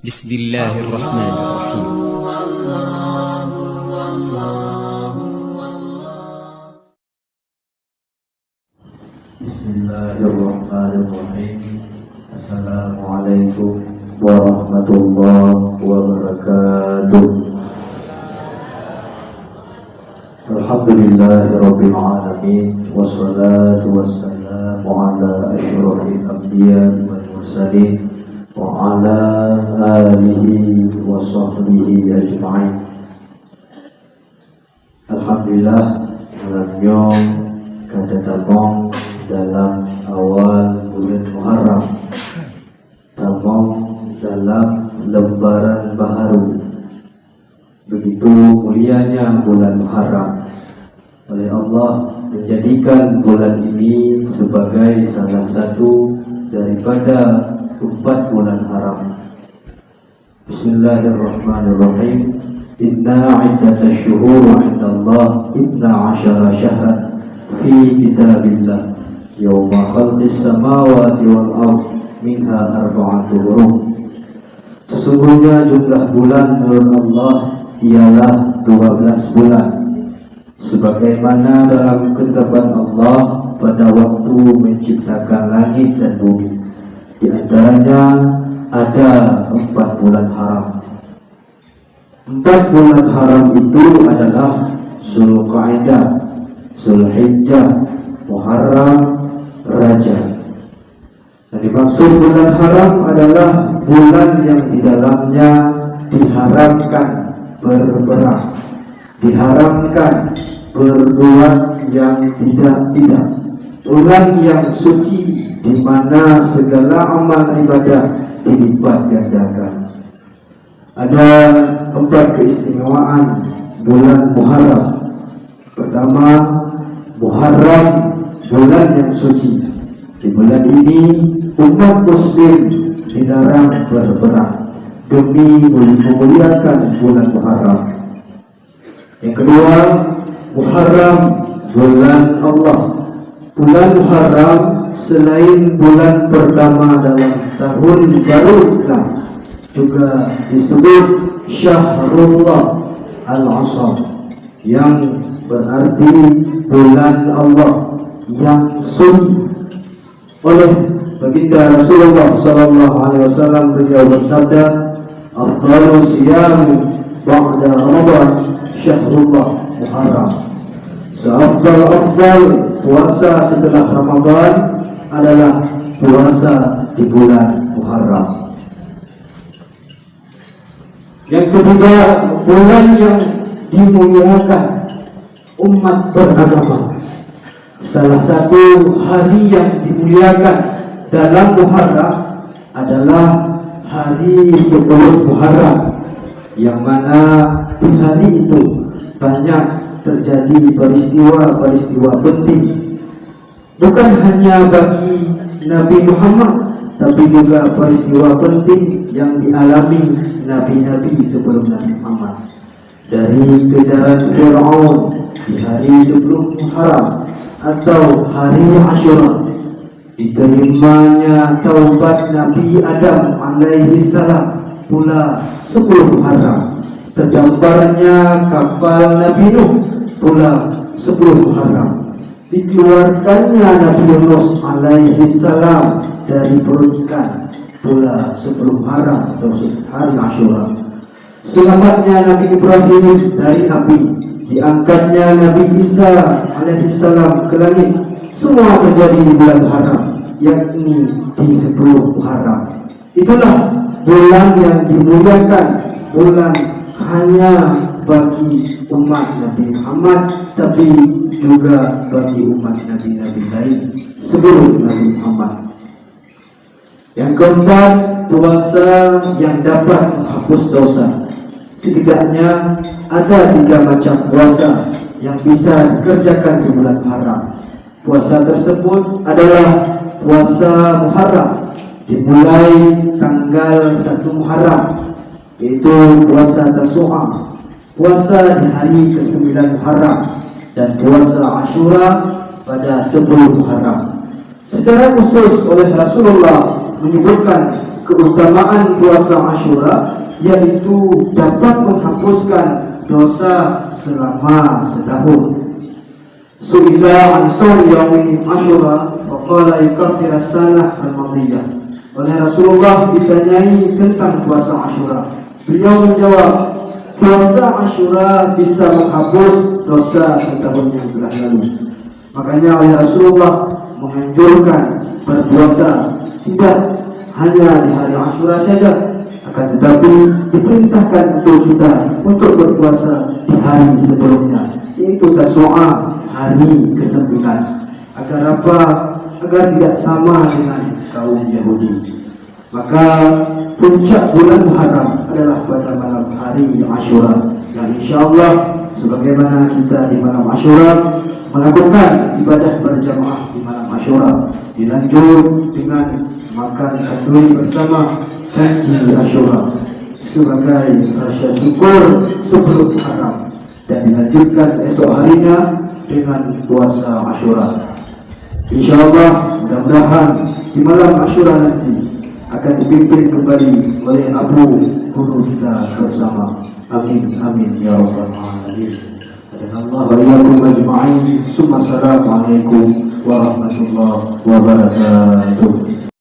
Bismillahirrahmanirrahim. Bismillahirrahmanirrahim. Assalamualaikum warahmatullahi wabarakatuh. Alhamdulillahirabbil alamin, wassalatu wassalamu ala asyrofil anbiya'i wal mursalin wa ala alihi wa sahbihi ajma'in. Alhamdulillah, malamnya kada tabong dalam awal bulan Muharram, tabong dalam lembaran baharu. Begitu mulianya bulan Muharram. Oleh Allah menjadikan bulan ini sebagai salah satu daripada 4 bulan haram. Bismillahirrahmanirrahim. Inna iddatash syuhur 'inda Allah 12 syahran fi kitabillah yawma khalqis samawati wal ardh minha 4 hurum. Sesungguhnya jumlah bulan menurut Allah ialah 12 bulan, sebagaimana dalam ketetapan Allah pada waktu menciptakan langit dan bumi. Di antaranya ada 4 bulan haram. 4 bulan haram itu adalah Zulqa'dah, Zulhijjah, Muharram, Rajab. Yang dimaksud bulan haram adalah bulan yang di dalamnya diharamkan berperang, diharamkan berbuat yang tidak, bulan yang suci di mana segala amal ibadah dilipat gandakan. Ada 4 keistimewaan bulan Muharram. Pertama, Muharram, bulan yang suci. Di bulan ini umat muslim dilarang berperang demi memuliakan bulan Muharram. Yang kedua, Muharram, bulan Allah. Bulan Muharram selain bulan pertama dalam tahun baru Islam, juga disebut Syahrullah Al-Asam, yang berarti bulan Allah yang suci. Oleh baginda Rasulullah sallallahu alaihi wasallam, beliau bersabda, "Afdalu siyam ba'da Ramadan Syahrullah Muharram." Seafdal puasa setelah Ramadan adalah puasa di bulan Muharram. Yang ketiga, bulan yang dimuliakan umat beragama. Salah satu hari yang dimuliakan dalam Muharram adalah hari 10 Muharram, yang mana di hari itu banyak terjadi peristiwa-peristiwa penting, bukan hanya bagi Nabi Muhammad, tapi juga peristiwa penting yang dialami nabi-nabi sebelum Nabi Muhammad. Dari kejaran Fir'aun di hari sebelum Muharram atau hari Asyura, diterimanya taubat Nabi Adam alaihi salam pula 10 Muharram. Tergambarnya kapal Nabi Nuh pula 10 Muharram. Dikeluarkannya Nabi Yunus alaihi salam dari perut ikan pula 10 Muharram atau hari Asyura. Selamatnya Nabi Ibrahim dari api, diangkatnya Nabi Isa alaihi salam ke langit, semua terjadi di bulan Muharram, yakni di 10 Muharram. Itulah bulan yang dimuliakan, bulan hanya bagi umat Nabi Muhammad, tapi juga bagi umat nabi-nabi lain sebelum Nabi Muhammad. Yang keempat, puasa yang dapat menghapus dosa. Setidaknya ada 3 macam puasa yang bisa dikerjakan di bulan Muharram. Puasa tersebut adalah puasa Muharram, dimulai tanggal 1 Muharram, yaitu puasa Tasu'a, puasa di hari ke-9 Muharram, dan puasa Asyura pada 10 Muharram. Secara khusus oleh Rasulullah menyebutkan keutamaan puasa Asyura, yaitu dapat menghapuskan dosa selama setahun. Su'ila an shaum yaumi Asyura faqala yukaffir as-sanah al-madiyah. Oleh Rasulullah ditanyai tentang puasa Asyura, beliau menjawab, puasa Asyura bisa menghapus dosa setahun yang telah lalu. Makanya oleh Rasulullah menganjurkan berpuasa tidak hanya di hari Asyura saja, akan tetapi diperintahkan untuk kita untuk berpuasa di hari sebelumnya, yaitu Tasu'a, hari ke-9. Agar apa? Agar tidak sama dengan kaum Yahudi. Maka puncak bulan Muharram adalah pada malam hari Asyura, yang insyaallah sebagaimana kita di malam Asyura melakukan ibadah berjamaah di malam Asyura, dilanjut dengan makan kanduri bersama haji Asyura sebagai rasa syukur sebelum Muharram, dan dilanjutkan esok harinya dengan puasa Asyura. Insyaallah mudah-mudahan di malam Asyura nanti akan dipimpin kembali oleh Abu Guru kita bersama. Amin amin ya rabbal alamin. Allah wa iyyakum ajma'in. Assalamualaikum warahmatullahi wabarakatuh.